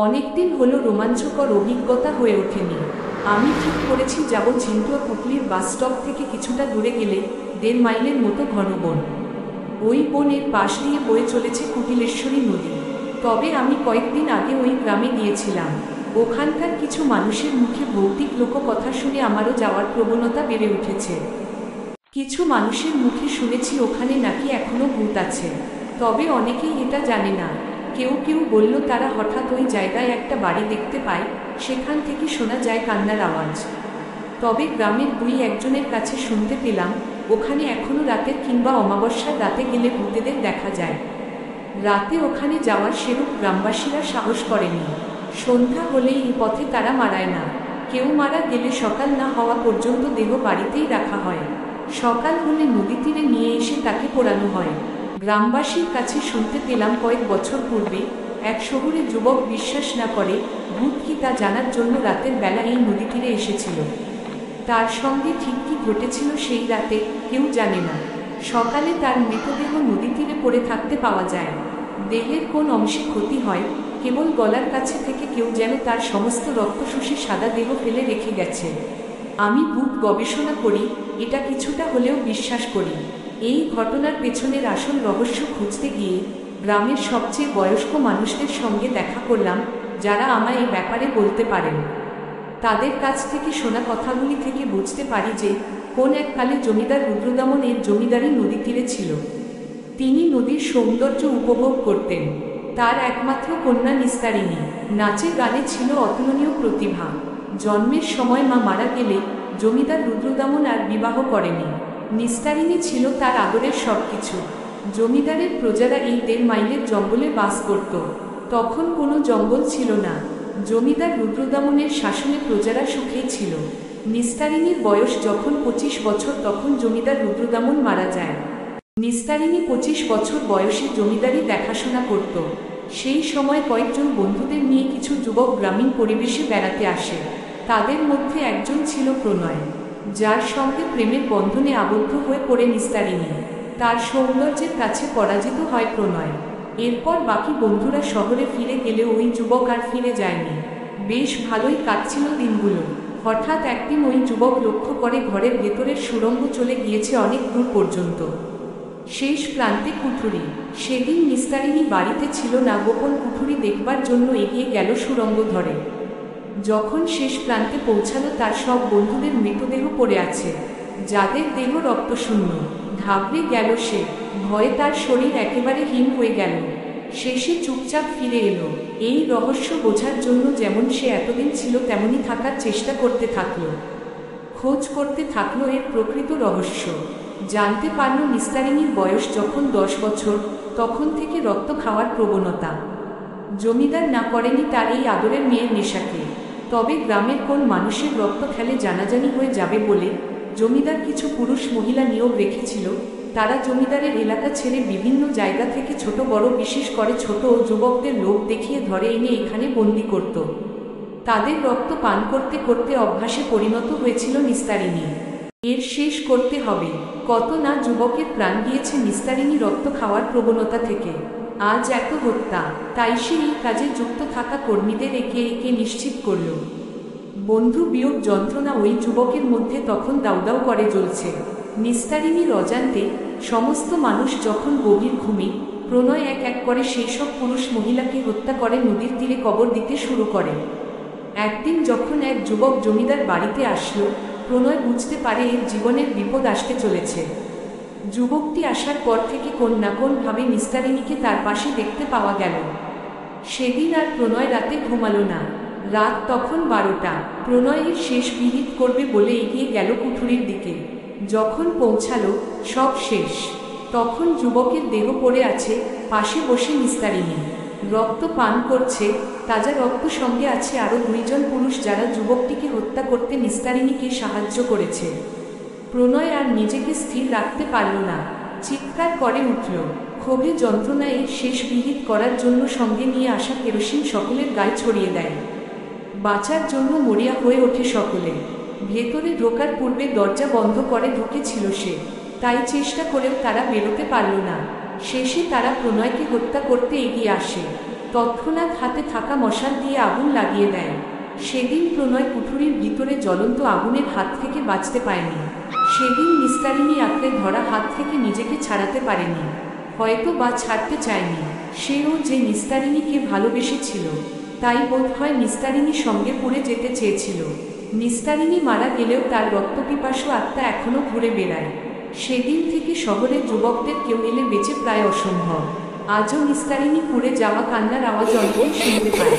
অনেকদিন হলো রোমাঞ্চকর অভিজ্ঞতা হয়ে ওঠেনি। আমি ঠিক করেছি যাব ঝিন্টুয়া পুটলির বাস স্টপ থেকে কিছুটা দূরে গেলে 1.5 মাইলের মতো ঘন বন। ওই বনের পাশ দিয়ে বয়ে চলেছে কুটিলেশ্বরী নদী। তবে আমি কয়েকদিন আগে ওই গ্রামে গিয়েছিলাম। ওখানকার কিছু মানুষের মুখে ভৌতিক লোককথা শুনে আমারও যাওয়ার প্রবণতা বেড়ে উঠেছে। কিছু মানুষের মুখে শুনেছি ওখানে নাকি এখনো ভূত আছে, তবে অনেকেই এটা জানে না। কেউ কেউ বলল তারা হঠাৎ ওই জায়গায় একটা বাড়ি দেখতে পায়, সেখান থেকে শোনা যায় কান্নার আওয়াজ। তবে গ্রামের 2-1 জনের কাছে শুনতে পেলাম ওখানে এখনো রাতের কিংবা অমাবস্যার রাতে গেলে ভূতেদের দেখা যায়। রাতে ওখানে যাওয়ার সেরূপ গ্রামবাসীরা সাহস করেনি। সন্ধ্যা হলেই এই পথে তারা মারায় না। কেউ মারা গেলে সকাল না হওয়া পর্যন্ত দেহ বাড়িতেই রাখা হয়। সকাল হলে নদী তীরে নিয়ে এসে তাকে পোড়ানো হয়। গ্রামবাসীর কাছে শুনতে পেলাম কয়েক বছর পূর্বে এক শহুরে যুবক বিশ্বাস না করে ভূত কি তা জানার জন্য রাতের বেলা এই নদী তীরে এসেছিল। তার সঙ্গে ঠিক কি ঘটেছিল সেই রাতে কেউ জানে না। সকালে তার মৃতদেহ নদী তীরে পড়ে থাকতে পাওয়া যায়। দেহের কোন অংশে ক্ষতি হয়, কেবল গলার কাছে থেকে কেউ যেন তার সমস্ত রক্ত শুষে সাদা দেহ ফেলে রেখে গেছে। আমি ভূত গবেষণা করি, এটা কিছুটা হলেও বিশ্বাস করি। এই ঘটনার পেছনের আসল রহস্য খুঁজতে গিয়ে গ্রামের সবচেয়ে বয়স্ক মানুষদের সঙ্গে দেখা করলাম, যারা আমায় এই ব্যাপারে বলতে পারেন। তাদের কাছ থেকে শোনা কথাগুলি থেকে বুঝতে পারি যে কোন এককালে জমিদার রুদ্রদমন এর জমিদারি নদী তীরে ছিল। তিনি নদীর সৌন্দর্য উপভোগ করতেন। তার একমাত্র কন্যা নিস্তারিণী নাচে গানে ছিল অতুলনীয় প্রতিভা। জন্মের সময় মা মারা গেলে জমিদার রুদ্রদমন আর বিবাহ করেনি। নিস্তারিণী ছিল তার আদরের সবকিছু। জমিদারের প্রজারা এই 1.5 মাইলের জঙ্গলে বাস করত। তখন কোনো জঙ্গল ছিল না। জমিদার রুদ্রদমনের শাসনে প্রজারা সুখেই ছিল। নিস্তারিণীর বয়স যখন 25 বছর তখন জমিদার রুদ্রদমন মারা যায়। নিস্তারিণী 25 বছর বয়সে জমিদারি দেখাশোনা করত। সেই সময় কয়েকজন বন্ধুদের নিয়ে কিছু যুবক গ্রামীণ পরিবেশে বেড়াতে আসে। তাদের মধ্যে একজন ছিল প্রণয়, যার সঙ্গে প্রেমের বন্ধনে আবদ্ধ হয়ে পড়ে নিস্তারিণী। তার সৌন্দর্যের কাছে পরাজিত হয় প্রণয়। এরপর বাকি বন্ধুরা শহরে ফিরে গেলে ওই যুবক আর ফিরে যায়নি। বেশ ভালোই কাটছিল দিনগুলো। হঠাৎ একদিন ওই যুবক লক্ষ্য করে ঘরের ভেতরের সুড়ঙ্গ চলে গিয়েছে অনেক দূর পর্যন্ত। শেষ প্রান্তে কুঠুরি। সেদিন নিস্তারিণী বাড়িতে ছিল না। গোপন কুঠুরি দেখবার জন্য এগিয়ে গেল সুড়ঙ্গ ধরে। যখন শেষ প্রান্তে পৌঁছালো তার সব বন্ধুদের মৃতদেহ পড়ে আছে, যাদের দেহ রক্তশূন্য। ঘাবড়ে গেল সে। ভয়ে তার শরীর একেবারে হিম হয়ে গেল। শেষে চুপচাপ ফিরে এলো। এই রহস্য বোঝার জন্য যেমন সে এতদিন ছিল তেমনই থাকার চেষ্টা করতে থাকলো। খোঁজ করতে থাকলো এর প্রকৃত রহস্য। জানতে পারল নিস্তারিণীর বয়স যখন 10 বছর তখন থেকে রক্ত খাওয়ার প্রবণতা। জমিদার না করেনি তার এই আদরের মেয়ের নেশাকে। তবে গ্রামের কোন মানুষের রক্ত খেলে জানাজানি হয়ে যাবে বলে জমিদার কিছু পুরুষ মহিলা নিয়োগ রেখেছিল। তারা জমিদারের এলাকা ছেড়ে বিভিন্ন জায়গা থেকে ছোট বড় বিশেষ করে ছোট ও যুবকদের লোক দেখিয়ে ধরে এনে এখানে বন্দি করত। তাদের রক্ত পান করতে করতে অভ্যাসে পরিণত হয়েছিল নিস্তারিণী। এর শেষ করতে হবে। কত না যুবকের প্রাণ গিয়েছে নিস্তারিণী রক্ত খাওয়ার প্রবণতা থেকে। আজ এত হত্যা, তাই সে এই কাজে যুক্ত থাকা কর্মীদের একে একে নিশ্চিত করল। বন্ধু বিয়োগ যন্ত্রণা ওই যুবকের মধ্যে তখন দাউদাউ করে জ্বলছে। নিস্তারিণীর অজান্তে সমস্ত মানুষ যখন গভীর ঘুমে, প্রণয় এক এক করে সেই সব পুরুষ মহিলাকে হত্যা করে নদীর তীরে কবর দিতে শুরু করে। একদিন যখন এক যুবক জমিদার বাড়িতে আসলো, প্রণয় বুঝতে পারে এর জীবনের বিপদ আসতে চলেছে। যুবকটি আসার পর থেকে কোন না কোনভাবে নিস্তারিণীকে তার পাশে দেখতে পাওয়া গেল। সেদিন আর প্রণয় রাতে ঘুমালো না। রাত তখন 12টা। প্রণয়ের শেষ বিহিত করবে বলে এগিয়ে গেল কুঠুরির দিকে। যখন পৌঁছালো সব শেষ। তখন যুবকের দেহ পড়ে আছে, পাশে বসে নিস্তারিণী রক্ত পান করছে। তাজা রক্ত সঙ্গে আছে আরও 2 জন পুরুষ, যারা যুবকটিকে হত্যা করতে নিস্তারিণীকে সাহায্য করেছে। প্রণয় আর নিজেকে স্থির রাখতে পারল না, চিৎকার করে উঠল। ক্ষোভে যন্ত্রণায় শেষ বিহিত করার জন্য সঙ্গে নিয়ে আসা কেরোসিন সকলের গায়ে ছড়িয়ে দেয়। বাঁচার জন্য মরিয়া হয়ে ওঠে সকলে। ভেতরে ঢোকার পূর্বে দরজা বন্ধ করে ঢুকেছিল সে, তাই চেষ্টা করেও তারা বেরোতে পারল না। শেষে তারা প্রণয়কে হত্যা করতে এগিয়ে আসে। তৎক্ষণাৎ হাতে থাকা মশাল দিয়ে আগুন লাগিয়ে দেয়। সেদিন প্রণয় কুঠুরির ভিতরে জ্বলন্ত আগুনের হাত থেকে বাঁচতে পারেনি। সেদিন নিস্তারিণী আঁকড়ে ধরা হাত থেকে নিজেকে ছাড়াতে পারেনি, হয়তো বা ছাড়তে চায়নি। সেও যে নিস্তারিণীকে ভালোবেসেছিল, তাই বোধ হয় নিস্তারিণীর সঙ্গে পড়ে যেতে চেয়েছিল। নিস্তারিণী মারা গেলেও তার রক্তপিপাসু আত্মা এখনো ঘুরে বেড়ায়। সেদিন থেকে শহরের যুবকদের কেউ এলে বেঁচে প্রায় অসম্ভব। আজও নিস্তারিণী পুড়ে যাওয়া কান্নার আওয়াজ অনেকেই শুনতে পায়।